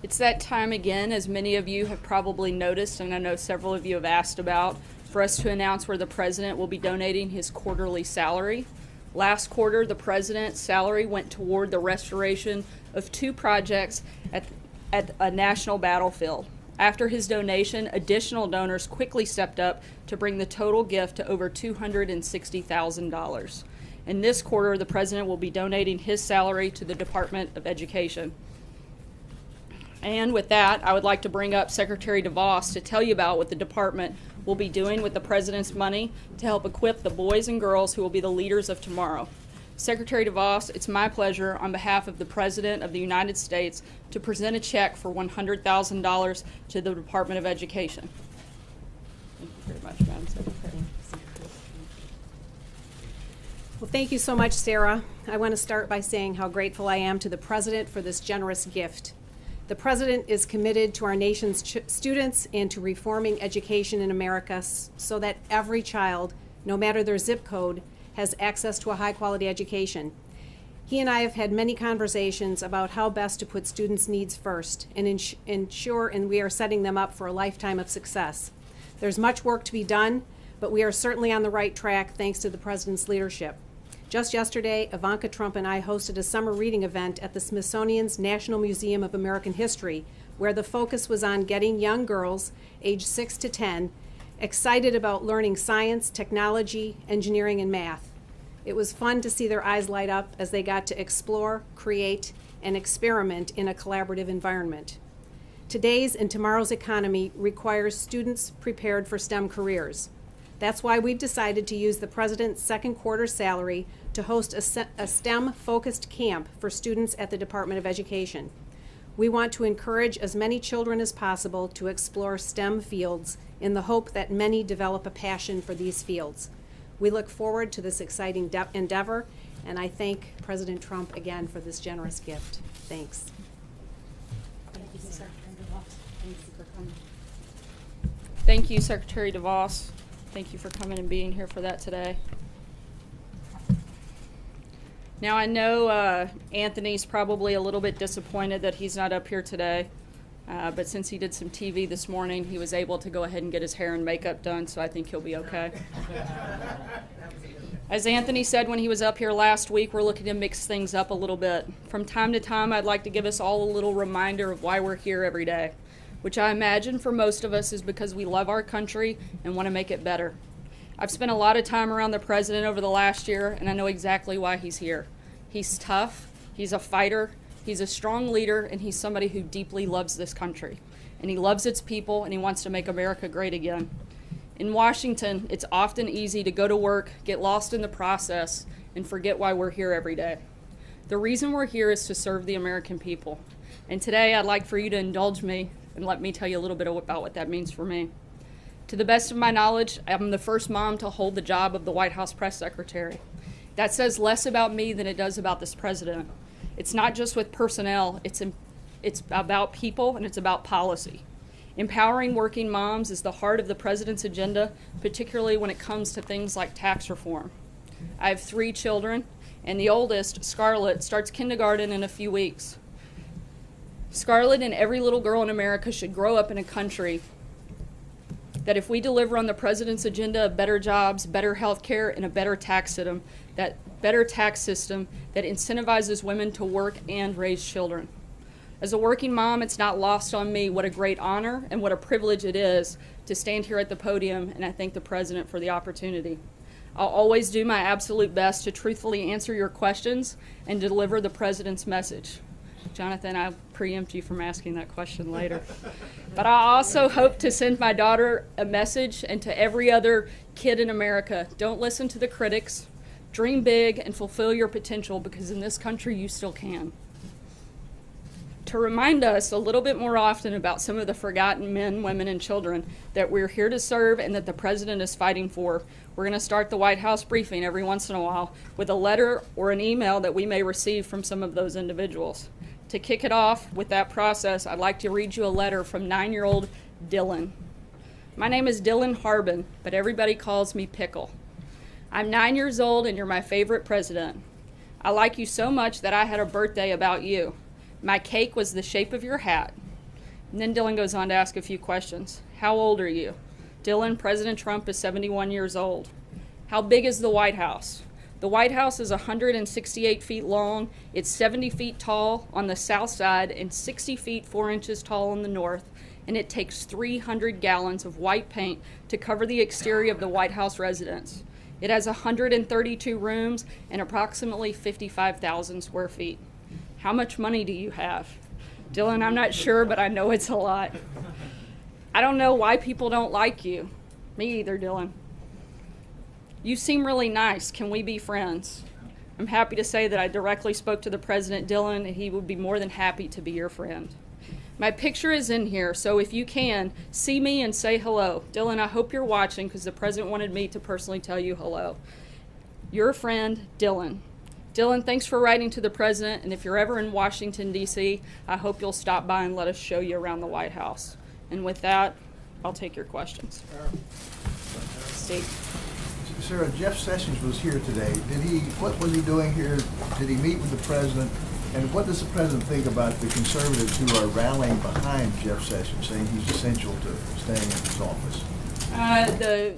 It's that time again, as many of you have probably noticed, and I know several of you have asked about, for us to announce where the President will be donating his quarterly salary. Last quarter, the President's salary went toward the restoration of 2 projects at a national battlefield. After his donation, additional donors quickly stepped up to bring the total gift to over $260,000. In this quarter, the President will be donating his salary to the Department of Education. And with that, I would like to bring up Secretary DeVos to tell you about what the department will be doing with the President's money to help equip the boys and girls who will be the leaders of tomorrow. Secretary DeVos, it's my pleasure on behalf of the President of the United States to present a check for $100,000 to the Department of Education. Thank you very much, Madam Secretary. Well, thank you so much, Sarah. I want to start by saying how grateful I am to the President for this generous gift. The President is committed to our nation's students and to reforming education in America so that every child, no matter their zip code, has access to a high-quality education. He and I have had many conversations about how best to put students' needs first and ensure we are setting them up for a lifetime of success. There's much work to be done, but we are certainly on the right track thanks to the President's leadership. Just yesterday, Ivanka Trump and I hosted a summer reading event at the Smithsonian's National Museum of American History, where the focus was on getting young girls, aged 6 to 10, excited about learning science, technology, engineering, and math. It was fun to see their eyes light up as they got to explore, create, and experiment in a collaborative environment. Today's and tomorrow's economy requires students prepared for STEM careers. That's why we've decided to use the President's second quarter salary to host a STEM-focused camp for students at the Department of Education. We want to encourage as many children as possible to explore STEM fields in the hope that many develop a passion for these fields. We look forward to this exciting endeavor, and I thank President Trump again for this generous gift. Thanks. Thank you, Secretary DeVos. Thank you for coming. Thank you, Secretary DeVos. Thank you for coming and being here for that today. Now, I know Anthony's probably a little bit disappointed that he's not up here today, but since he did some TV this morning, he was able to go ahead and get his hair and makeup done, so I think he'll be okay. As Anthony said when he was up here last week, we're looking to mix things up a little bit. From time to time, I'd like to give us all a little reminder of why we're here every day, which I imagine for most of us is because we love our country and want to make it better. I've spent a lot of time around the President over the last year, and I know exactly why he's here. He's tough, he's a fighter, he's a strong leader, and he's somebody who deeply loves this country. And he loves its people, and he wants to make America great again. In Washington, it's often easy to go to work, get lost in the process, and forget why we're here every day. The reason we're here is to serve the American people. And today, I'd like for you to indulge me and let me tell you a little bit about what that means for me. To the best of my knowledge, I'm the first mom to hold the job of the White House press secretary. That says less about me than it does about this president. It's not just with personnel, it's about people and it's about policy. Empowering working moms is the heart of the president's agenda, particularly when it comes to things like tax reform. I have 3 children, and the oldest, Scarlett, starts kindergarten in a few weeks. Scarlett and every little girl in America should grow up in a country that if we deliver on the president's agenda of better jobs, better health care, and a better tax system, that incentivizes women to work and raise children. As a working mom, it's not lost on me what a great honor and what a privilege it is to stand here at the podium, and I thank the President for the opportunity. I'll always do my absolute best to truthfully answer your questions and deliver the President's message. Jonathan, I'll preempt you from asking that question later. But I also hope to send my daughter a message, and to every other kid in America: don't listen to the critics, dream big, and fulfill your potential, because in this country you still can. To remind us a little bit more often about some of the forgotten men, women, and children that we're here to serve and that the President is fighting for, we're going to start the White House briefing every once in a while with a letter or an email that we may receive from some of those individuals. To kick it off with that process, I'd like to read you a letter from 9-year-old Dylan. My name is Dylan Harbin, but everybody calls me Pickle. I'm 9 years old and you're my favorite president. I like you so much that I had a birthday about you. My cake was the shape of your hat. And then Dylan goes on to ask a few questions. How old are you? Dylan, President Trump is 71 years old. How big is the White House? The White House is 168 feet long. It's 70 feet tall on the south side and 60 feet 4 inches tall on the north. And it takes 300 gallons of white paint to cover the exterior of the White House residence. It has 132 rooms and approximately 55,000 square feet. How much money do you have? Dylan, I'm not sure, but I know it's a lot. I don't know why people don't like you. Me either, Dylan. You seem really nice. Can we be friends? I'm happy to say that I directly spoke to the President, Dylan, and he would be more than happy to be your friend. My picture is in here, so if you can, see me and say hello. Dylan, I hope you're watching because the President wanted me to personally tell you hello. Your friend, Dylan. Dylan, thanks for writing to the President, and if you're ever in Washington, D.C., I hope you'll stop by and let us show you around the White House. And with that, I'll take your questions. Steve. Sarah, Jeff Sessions was here today. What was he doing here? Did he meet with the President? And what does the President think about the conservatives who are rallying behind Jeff Sessions, saying he's essential to staying in his office? The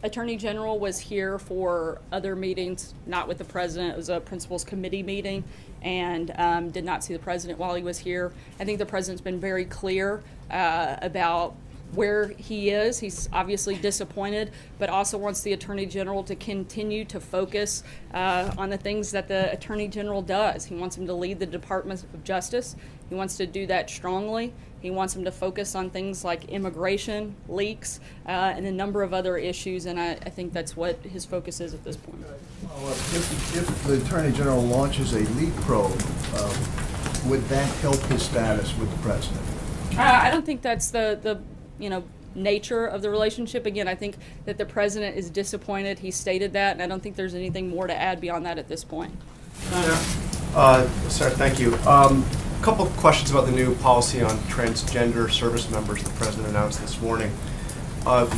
Attorney General was here for other meetings, not with the President. It was a Principals Committee meeting, and did not see the President while he was here. I think the President's been very clear about where he is. He's obviously disappointed, but also wants the Attorney General to continue to focus on the things that the Attorney General does. He wants him to lead the Department of Justice. He wants to do that strongly. He wants him to focus on things like immigration, leaks, and a number of other issues, and I think that's what his focus is at this point. Well, if the Attorney General launches a leak probe, would that help his status with the President? I don't think that's the nature of the relationship. Again, I think that the President is disappointed. He stated that, and I don't think there's anything more to add beyond that at this point. Sarah, thank you. A couple of questions about the new policy on transgender service members the President announced this morning.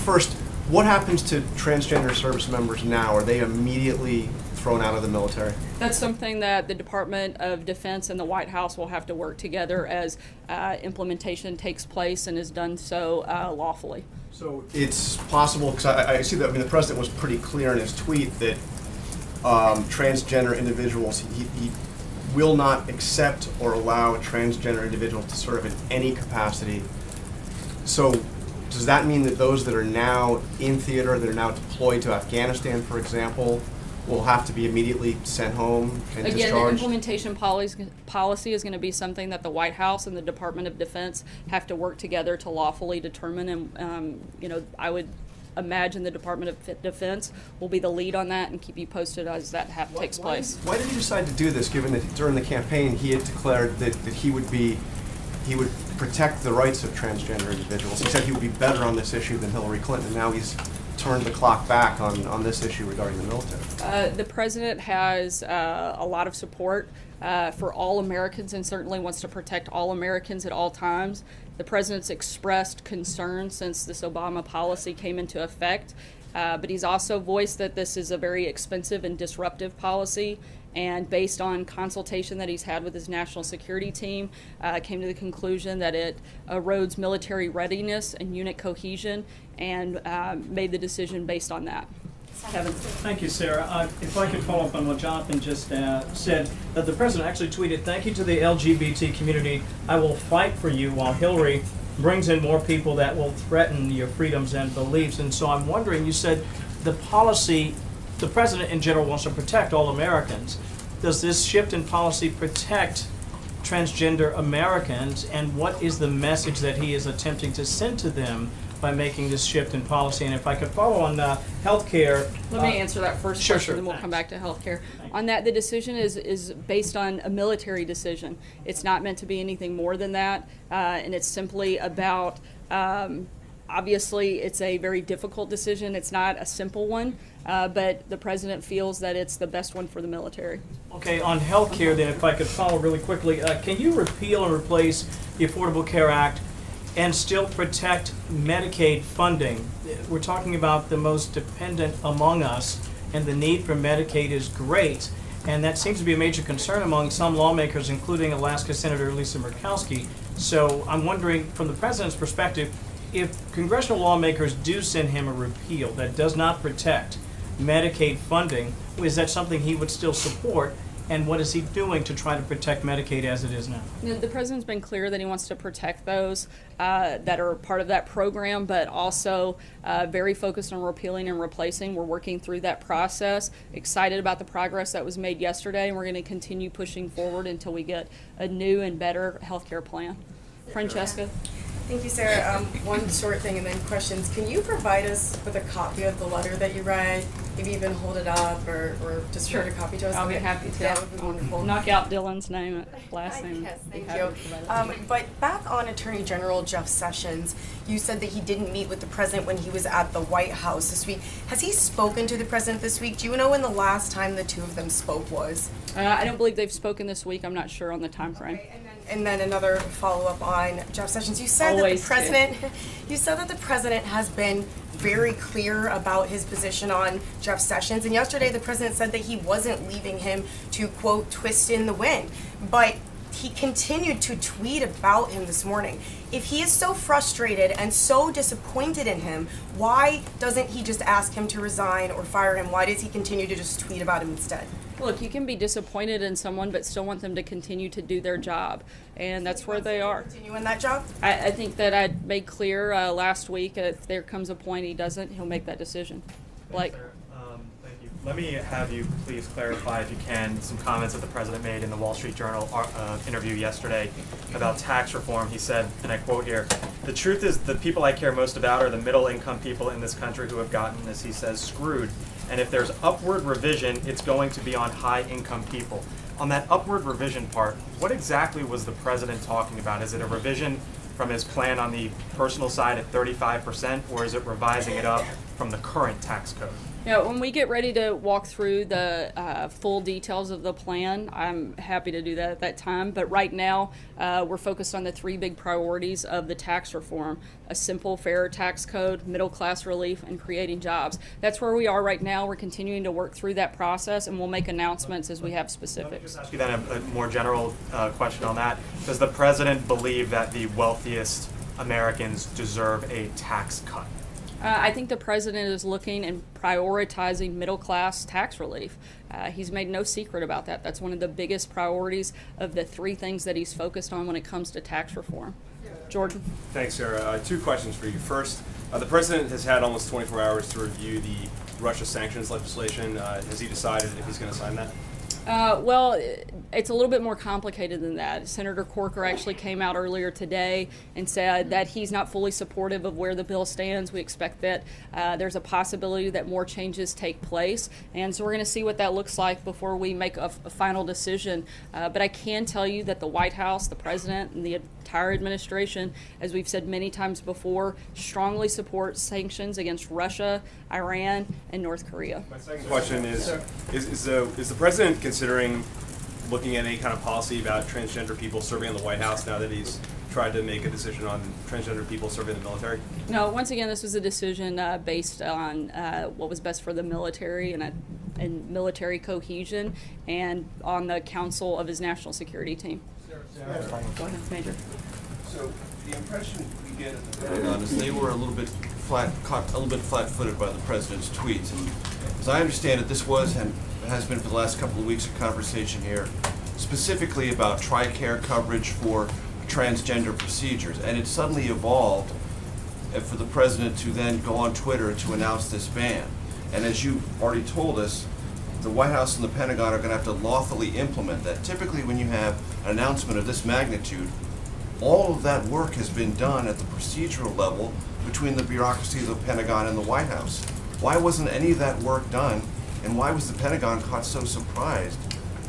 First, what happens to transgender service members now? Are they immediately thrown out of the military? That's something that the Department of Defense and the White House will have to work together as implementation takes place and is done so lawfully. So it's possible, because I see that, the President was pretty clear in his tweet that transgender individuals, he will not accept or allow a transgender individual to serve in any capacity. So does that mean that those that are now in theater, that are now deployed to Afghanistan, for example, will have to be immediately sent home and Again, discharged? the implementation policy is going to be something that the White House and the Department of Defense have to work together to lawfully determine. And I would imagine the Department of Defense will be the lead on that and keep you posted as that takes place. Why did he decide to do this, given that during the campaign he had declared that he would protect the rights of transgender individuals? He said he would be better on this issue than Hillary Clinton, and now he's turned the clock back on this issue regarding the military. The President has a lot of support for all Americans and certainly wants to protect all Americans at all times. The President's expressed concern since this Obama policy came into effect, but he's also voiced that this is a very expensive and disruptive policy, and based on consultation that he's had with his national security team, came to the conclusion that it erodes military readiness and unit cohesion, and made the decision based on that. Kevin. Thank you, Sarah. If I could follow up on what Jonathan just said, that the President actually tweeted, "Thank you to the LGBT community. I will fight for you," while Hillary brings in more people that will threaten your freedoms and beliefs. And so I'm wondering, you said the policy, the President in general wants to protect all Americans. Does this shift in policy protect transgender Americans, and what is the message that he is attempting to send to them by making this shift in policy? And if I could follow on health care. Let me answer that first Sure, question, then we'll come back to healthcare. On that, the decision is based on a military decision. It's not meant to be anything more than that, and it's simply about, obviously, it's a very difficult decision. It's not a simple one, but the President feels that it's the best one for the military. Okay, on health care then, if I could follow really quickly, can you repeal and replace the Affordable Care Act and still protect Medicaid funding? We're talking about the most dependent among us, and the need for Medicaid is great, and that seems to be a major concern among some lawmakers, including Alaska Senator Lisa Murkowski. So I'm wondering, from the president's perspective, if congressional lawmakers do send him a repeal that does not protect Medicaid funding, is that something he would still support? And what is he doing to try to protect Medicaid as it is now? You know, the president's been clear that he wants to protect those that are part of that program, but also very focused on repealing and replacing. We're working through that process. Excited about the progress that was made yesterday, and we're going to continue pushing forward until we get a new and better health care plan. Francesca? Thank you, Sarah. One short thing and then questions. Can you provide us with a copy of the letter that you read? Maybe even hold it up or just show a copy to us? I'll be Okay. happy to. That would be wonderful. Knock out Dylan's name, last name. Yes, Be thank happy you. to provide it. But back on Attorney General Jeff Sessions, you said that he didn't meet with the president when he was at the White House this week. Has he spoken to the president this week? Do you know when the last time the two of them spoke was? I don't believe they've spoken this week. I'm not sure on the time frame. Okay, and then another follow-up on Jeff Sessions. You said Always that the president, you said that the president has been very clear about his position on Jeff Sessions, and yesterday the president said that he wasn't leaving him to, quote, twist in the wind. But he continued to tweet about him this morning. If he is so frustrated and so disappointed in him, why doesn't he just ask him to resign or fire him? Why does he continue to just tweet about him instead? Look, you can be disappointed in someone, but still want them to continue to do their job, and that's where they are. Continue in that job? I think that I made clear last week, if there comes a point he doesn't, he'll make that decision. Like, Thank you. Let me have you please clarify, if you can, some comments that the president made in the Wall Street Journal interview yesterday about tax reform. He said, and I quote here, "The truth is the people I care most about are the middle-income people in this country who have gotten, as he says, screwed. And if there's upward revision, it's going to be on high-income people." On that upward revision part, what exactly was the president talking about? Is it a revision from his plan on the personal side at 35%, or is it revising it up from the current tax code? Yeah, when we get ready to walk through the full details of the plan, I'm happy to do that at that time. But right now, we're focused on the three big priorities of the tax reform: a simple, fair tax code, middle-class relief, and creating jobs. That's where we are right now. We're continuing to work through that process, and we'll make announcements as we have Let me specifics. just ask you then a more general question on that. Does the president believe that the wealthiest Americans deserve a tax cut? I think the president is looking and prioritizing middle-class tax relief. He's made no secret about that. That's one of the biggest priorities of the three things that he's focused on when it comes to tax reform. Jordan? Thanks, Sarah. Two questions for you. First, the president has had almost 24 hours to review the Russia sanctions legislation. Has he decided if he's going to sign that? Well, it's a little bit more complicated than that. Senator Corker actually came out earlier today and said that he's not fully supportive of where the bill stands. We expect that there's a possibility that more changes take place, and so we're going to see what that looks like before we make a final decision. But I can tell you that the White House, the president, and the entire administration, as we've said many times before, strongly support sanctions against Russia, Iran, and North Korea. My second question is the president considering looking at any kind of policy about transgender people serving in the White House now that he's tried to make a decision on transgender people serving in the military? No, once again, this was a decision based on what was best for the military and military cohesion, and on the counsel of his national security team. Go ahead, Major. So the impression we get at the Pentagon is they were a little bit flat-footed by the president's tweets. And as I understand it, this was and has been for the last couple of weeks a conversation here specifically about TRICARE coverage for transgender procedures. And it suddenly evolved for the president to then go on Twitter to announce this ban. And as you already told us, the White House and the Pentagon are going to have to lawfully implement that. Typically, when you have an announcement of this magnitude, all of that work has been done at the procedural level between the bureaucracy of the Pentagon and the White House. Why wasn't any of that work done, and why was the Pentagon caught so surprised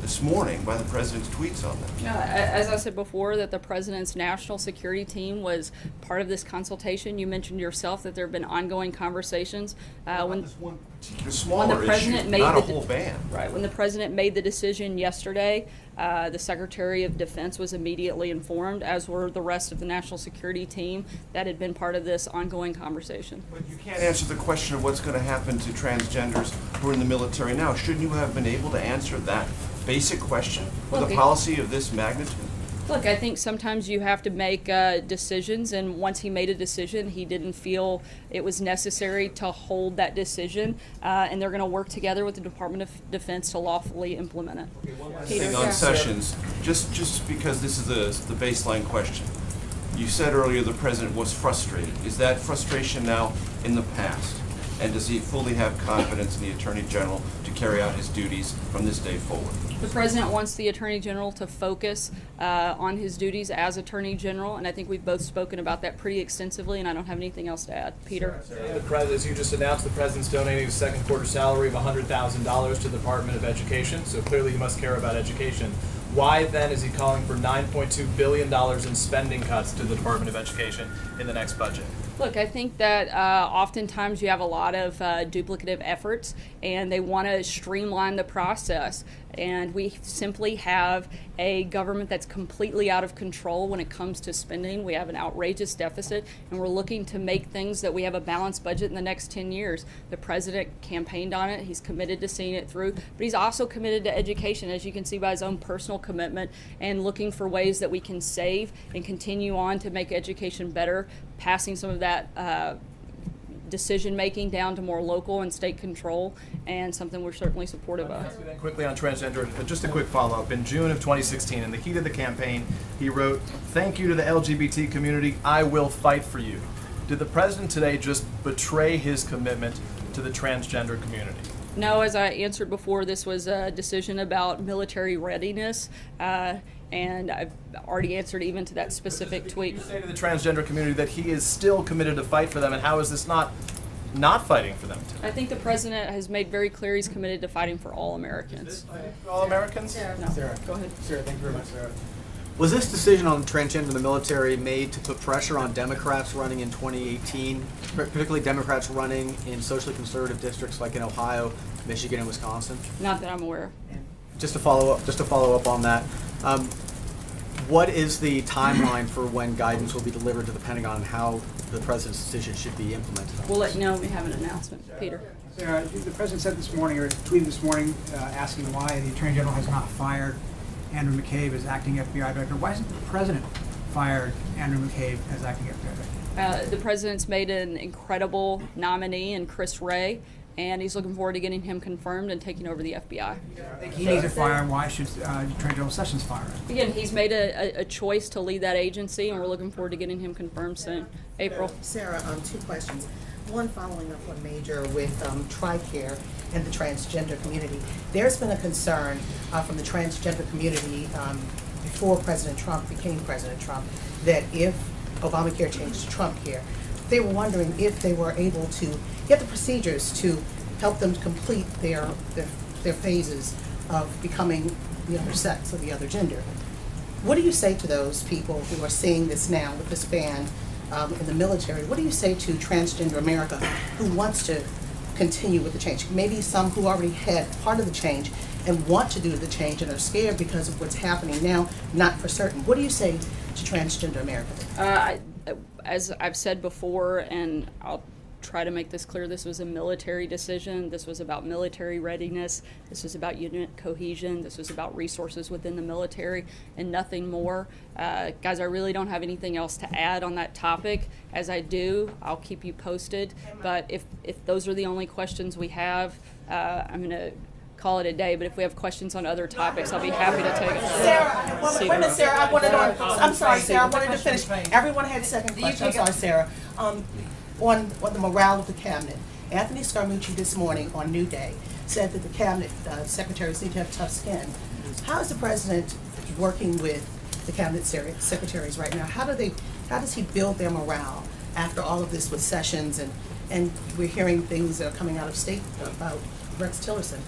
this morning by the president's tweets on that? As I said before, that the president's national security team was part of this consultation. You mentioned yourself that there have been ongoing conversations. When This one particular smaller issue, president made not a the whole ban. Right. When the president made the decision yesterday, the Secretary of Defense was immediately informed, as were the rest of the national security team that had been part of this ongoing conversation. But you can't answer the question of what's going to happen to transgenders who are in the military now. Shouldn't you have been able to answer that basic question with Look, a policy of this magnitude? Look, I think sometimes you have to make decisions, and once he made a decision, he didn't feel it was necessary to hold that decision, and they're going to work together with the Department of Defense to lawfully implement it. Thing on Sessions, just because this is the baseline question. You said earlier the president was frustrated. Is that frustration now in the past? And does he fully have confidence in the Attorney General to carry out his duties from this day forward? The president wants the Attorney General to focus on his duties as Attorney General, and I think we've both spoken about that pretty extensively, and I don't have anything else to add. Peter? As you just announced, the president's donating his second quarter salary of $100,000 to the Department of Education, so clearly he must care about education. Why then is he calling for $9.2 billion in spending cuts to the Department of Education in the next budget? Look, I think that oftentimes you have a lot of duplicative efforts, and they want to streamline the process. And we simply have a government that's completely out of control when it comes to spending. We have an outrageous deficit, and we're looking to make things that we have a balanced budget in the next 10 years. The president campaigned on it. He's committed to seeing it through, but he's also committed to education, as you can see by his own personal commitment, and looking for ways that we can save and continue on to make education better, passing some of that decision making down to more local and state control, and something we're certainly supportive of. Quickly on transgender, just a quick follow-up. In June of 2016, in the heat of the campaign, he wrote, "Thank you to the LGBT community, I will fight for you." Did the president today just betray his commitment to the transgender community? No, as I answered before, this was a decision about military readiness, and I've already answered even to that specific tweet. You say to the transgender community that he is still committed to fight for them, and how is this not fighting for them? I think the president has made very clear he's committed to fighting for all Americans. All Americans? No. Sarah, Go ahead. Sarah, thank you very much, Sarah. Was this decision on transgender in the military made to put pressure on Democrats running in 2018, particularly Democrats running in socially conservative districts like in Ohio, Michigan, and Wisconsin? Not that I'm aware of. Just to follow up on that, what is the timeline for when guidance will be delivered to the Pentagon and how the president's decision should be implemented? We'll let you know when we have an announcement. Peter. Sarah, the president said this morning, or tweeted this morning, asking why the Attorney General has not fired Andrew McCabe as acting FBI director. Why hasn't the president fired Andrew McCabe as acting FBI director? The president's made an incredible nominee in Chris Wray, and he's looking forward to getting him confirmed and taking over the FBI. I think he needs to fire. Why should Attorney General Sessions fire him? Again, he's made a choice to lead that agency, and we're looking forward to getting him confirmed soon. April. Sarah, two questions. One, following up on Major with TRICARE and the transgender community. There's been a concern from the transgender community before President Trump became President Trump that if Obamacare changed to Trumpcare, they were wondering if they were able to get the procedures to help them complete their phases of becoming the other sex or the other gender. What do you say to those people who are seeing this now with this ban in the military? What do you say to Transgender America who wants to continue with the change? Maybe some who already had part of the change and want to do the change and are scared because of what's happening now, not for certain. What do you say to Transgender America? As I've said before, and I'll try to make this clear, this was a military decision. This was about military readiness. This was about unit cohesion. This was about resources within the military and nothing more. Guys, I really don't have anything else to add on that topic. As I do, I'll keep you posted. But if those are the only questions we have, I'm going to call it a day, but if we have questions on other topics, I'll be happy to take it. Sarah, wait a minute, Sarah, I wanted to, I'm sorry, Sarah, I wanted to finish. Everyone had a second question, I'm sorry, Sarah. On the morale of the cabinet, Anthony Scaramucci this morning on New Day said that the cabinet secretaries need to have tough skin. How is the president working with the cabinet secretaries right now? How does he build their morale after all of this with Sessions and we're hearing things that are coming out of state about Rex Tillerson?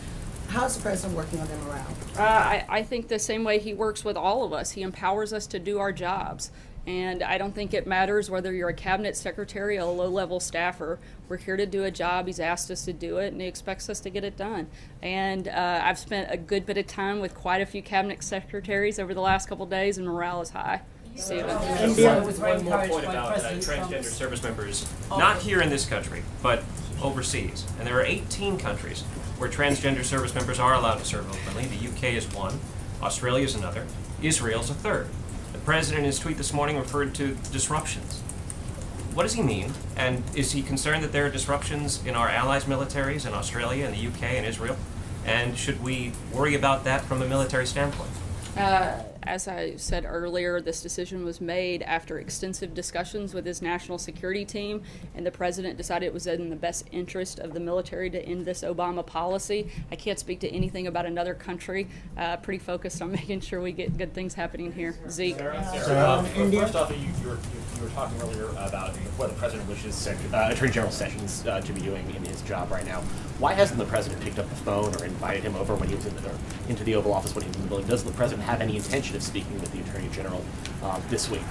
How is the president working on their morale? I think the same way he works with all of us. He empowers us to do our jobs. And I don't think it matters whether you're a cabinet secretary or a low-level staffer. We're here to do a job. He's asked us to do it, and he expects us to get it done. And I've spent a good bit of time with quite a few cabinet secretaries over the last couple of days, and morale is high. Stephen. Just one more point about transgender service members, not here in this country, but overseas. And there are 18 countries where transgender service members are allowed to serve openly. The UK is one, Australia is another, Israel is a third. president in his tweet this morning referred to disruptions. What does he mean? And is he concerned that there are disruptions in our allies' militaries in Australia and the UK and Israel? And should we worry about that from a military standpoint? As I said earlier, this decision was made after extensive discussions with his national security team, and the president decided it was in the best interest of the military to end this Obama policy. I can't speak to anything about another country. Pretty focused on making sure we get good things happening here. Zeke. First off, you were talking earlier about what the president wishes Attorney General Sessions to be doing in his job right now. Why hasn't the president picked up the phone or invited him over when he was into the Oval Office when he was in the building? Does the president have any intention of speaking with the Attorney General this week?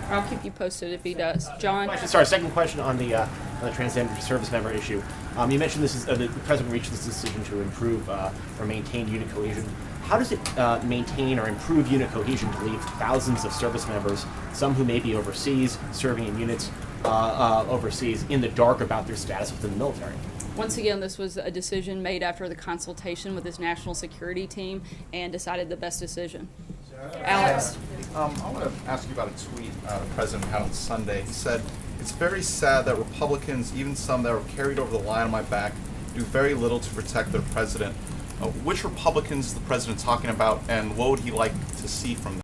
I'll keep you posted if he does. John? Second question on the transgender service member issue. You mentioned this is the president reached this decision to improve or maintain unit cohesion. How does it maintain or improve unit cohesion to leave thousands of service members, some who may be overseas, serving in units overseas, in the dark about their status within the military? Once again, this was a decision made after the consultation with his national security team and decided the best decision. Alex. I want to ask you about a tweet the president had on Sunday. He said, "It's very sad that Republicans, even some that were carried over the line on my back, do very little to protect their president." Which Republicans is the president talking about, and what would he like to see from them?